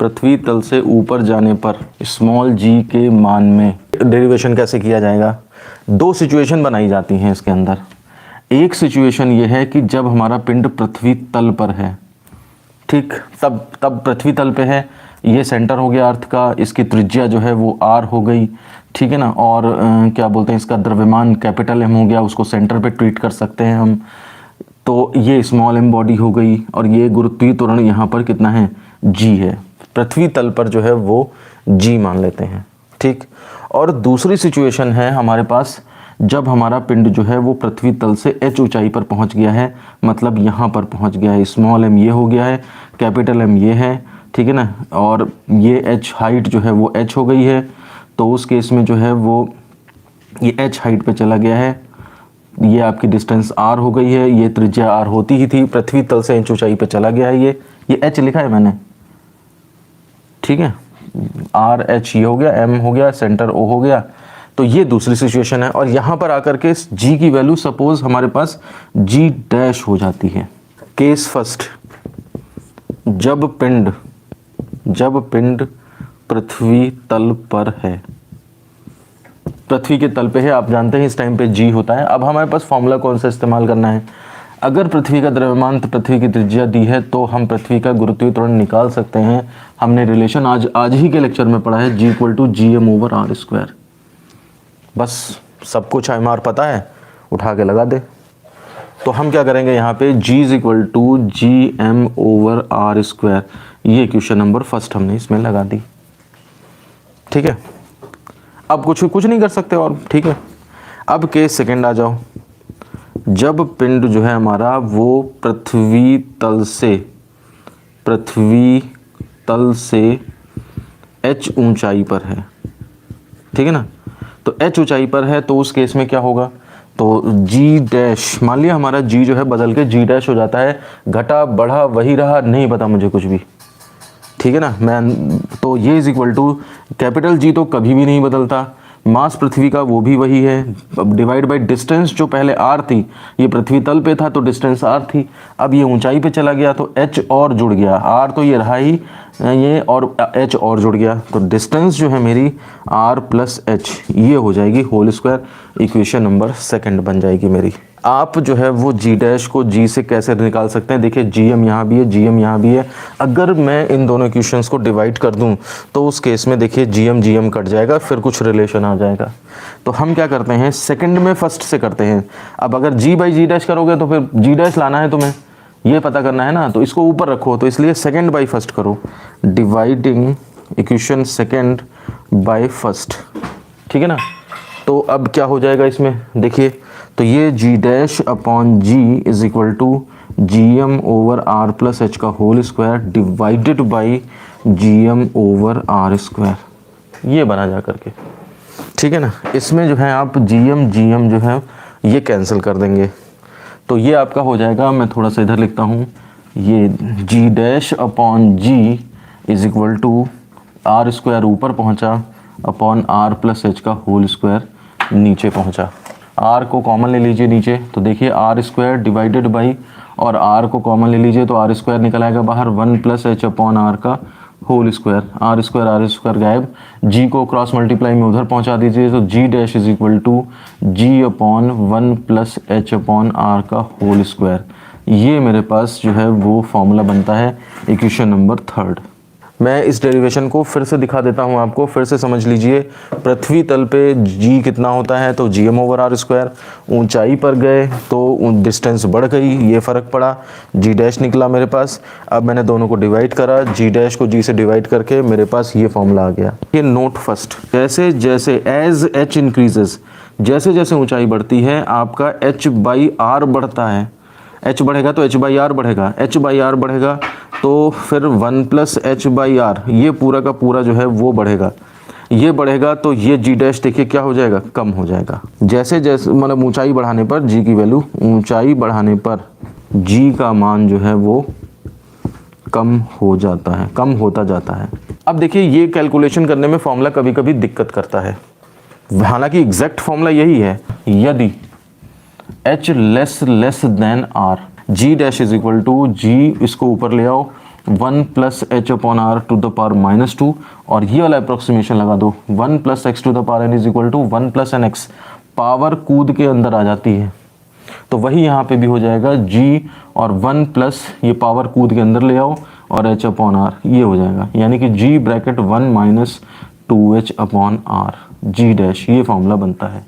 पृथ्वी तल से ऊपर जाने पर स्मॉल जी के मान में डेरिवेशन कैसे किया जाएगा। दो सिचुएशन बनाई जाती हैं इसके अंदर। एक सिचुएशन ये है कि जब हमारा पिंड पृथ्वी तल पर है, ठीक, तब पृथ्वी तल पे है, ये सेंटर हो गया अर्थ का, इसकी त्रिज्या जो है वो आर हो गई, ठीक है ना, और क्या बोलते हैं, इसका द्रव्यमान कैपिटल एम हो गया, उसको सेंटर पे ट्रीट कर सकते हैं हम। तो ये स्मॉल एम बॉडी हो गई और ये गुरुत्वीय त्वरण यहाँ पर कितना है, जी है, पृथ्वी तल पर जो है वो जी मान लेते हैं, ठीक। और दूसरी सिचुएशन है हमारे पास, जब हमारा पिंड जो है वो पृथ्वी तल से h ऊंचाई पर पहुंच गया है, मतलब यहाँ पर पहुंच गया है, स्मॉल एम ये हो गया है, कैपिटल एम ये है, ठीक है ना, और ये h हाइट जो है वो h हो गई है। तो उस केस में जो है वो ये h हाइट पे चला गया है, ये आपकी डिस्टेंस r हो गई है, ये त्रिज्या r होती ही थी, पृथ्वी तल से h ऊंचाई पे चला गया है, ये h लिखा है मैंने, ठीक है, r h ये हो गया, m हो गया, सेंटर o हो गया। तो ये दूसरी सिचुएशन है। और यहाँ पर आकर के g की वैल्यू सपोज हमारे पास g डैश हो जाती है। केस फर्स्ट, जब पिंड पृथ्वी तल पर है, पृथ्वी के तल पे है, आप जानते हैं इस टाइम पे g होता है। अब हमारे पास फॉर्मूला कौन सा इस्तेमाल करना है, अगर पृथ्वी का द्रव्यमान पृथ्वी की त्रिज्या दी है तो हम पृथ्वी का गुरुत्वीय त्वरण निकाल सकते हैं। हमने रिलेशन आज ही के लेक्चर में पढ़ा है, g = gm/r²। बस सब कुछ एमआर पता है, उठा के लगा दे। तो हम क्या करेंगे यहाँ पे, g = gm/r², ये क्वेश्चन नंबर फर्स्ट हमने इसमें लगा दी, ठीक है। अब कुछ नहीं कर सकते और, ठीक है। अब केस सेकंड आ जाओ, जब पिंड जो है हमारा वो पृथ्वी तल से h ऊंचाई पर है, ठीक है ना। तो h ऊंचाई पर है तो उस केस में क्या होगा, तो g डैश, मान लिया हमारा g जो है बदल के g डैश हो जाता है, घटा बढ़ा वही रहा, नहीं पता मुझे कुछ भी, ठीक है ना। मैं तो ये = कैपिटल G तो कभी भी नहीं बदलता, मास पृथ्वी का वो भी वही है, डिवाइड बाय डिस्टेंस, जो पहले r थी, ये पृथ्वी तल पे था तो डिस्टेंस r थी, अब ये ऊंचाई पे चला गया तो h और जुड़ गया, r तो ये रहा ही ये, और h और जुड़ गया, तो डिस्टेंस जो है मेरी r + h ये हो जाएगी whole square. Equation number second बन जाएगी मेरी। आप जो है वो g डैश को g से कैसे निकाल सकते हैं, देखिए gm यहाँ भी है, gm यहाँ भी है। अगर मैं इन दोनों इक्वेशंस को डिवाइड कर दूं तो उस केस में देखिए gm कट जाएगा, फिर कुछ रिलेशन आ जाएगा। तो हम क्या करते हैं, सेकंड में फर्स्ट से करते हैं। अब अगर g/g डैश करोगे तो फिर g डैश लाना है, तुम्हें ये पता करना है ना, तो इसको ऊपर रखो, तो इसलिए सेकंड बाई फर्स्ट करो, dividing equation second by first, ठीक है ना। तो अब क्या हो जाएगा इसमें, देखिए, तो ये g dash upon g = gm/r + h का whole square divided by gm/r², ये बना जा करके, ठीक है ना। इसमें जो है आप gm जो है ये कैंसिल कर देंगे, तो ये आपका हो जाएगा, मैं थोड़ा सा इधर लिखता हूँ, ये g dash upon g = r² ऊपर पहुँचा अपॉन r + h का होल स्क्वायर नीचे पहुँचा। r को कॉमन ले लीजिए नीचे, तो देखिए r² डिवाइडेड बाई, और r को कॉमन ले लीजिए तो r² निकल आएगा बाहर, 1 + h अपॉन r का होल स्क्वायर, r² गायब, g को क्रॉस मल्टीप्लाई में उधर पहुंचा दीजिए, तो g dash = g/1 + h upon r का होल स्क्वायर। ये मेरे पास जो है वो फॉर्मूला बनता है इक्वेशन नंबर थर्ड। मैं इस डेरिवेशन को फिर से दिखा देता हूँ आपको, फिर से समझ लीजिए। पृथ्वी तल पे g कितना होता है, तो gm/r², ऊंचाई पर गए तो डिस्टेंस बढ़ गई, ये फ़र्क पड़ा, g डैश निकला मेरे पास। अब मैंने दोनों को डिवाइड करा, g डैश को g से डिवाइड करके मेरे पास ये फॉर्मूला आ गया। ये नोट फर्स्ट, जैसे जैसे एज h इंक्रीजेस, जैसे जैसे ऊंचाई बढ़ती है आपका h/r बढ़ता है, h बढ़ेगा तो h/r बढ़ेगा, h/r बढ़ेगा तो फिर 1 + h/r, ये पूरा का पूरा जो है वो बढ़ेगा, ये बढ़ेगा तो ये g डैश देखिए क्या हो जाएगा, कम हो जाएगा। जैसे जैसे मतलब ऊंचाई बढ़ाने पर g की वैल्यू, ऊंचाई बढ़ाने पर g का मान जो है वो कम हो जाता है, कम होता जाता है। अब देखिए ये कैलकुलेशन करने में फॉर्मूला कभी कभी दिक्कत करता है, हालांकि एग्जैक्ट फॉर्मूला यही है, यदि h < r, g dash = g, इसको ऊपर ले आओ, 1 plus H upon R to the power -2, और ये वाला अप्रोक्सीमेशन लगा दो 1 plus X to the power n is equal to 1 plus N X, power कूद के अंदर आ जाती है, तो वही यहाँ पे भी हो जाएगा g, और 1 प्लस ये पावर कूद के अंदर ले आओ और h अपॉन आर, ये हो जाएगा, यानी कि g bracket 1 minus 2h upon R g dash, ये फॉर्मूला बनता है।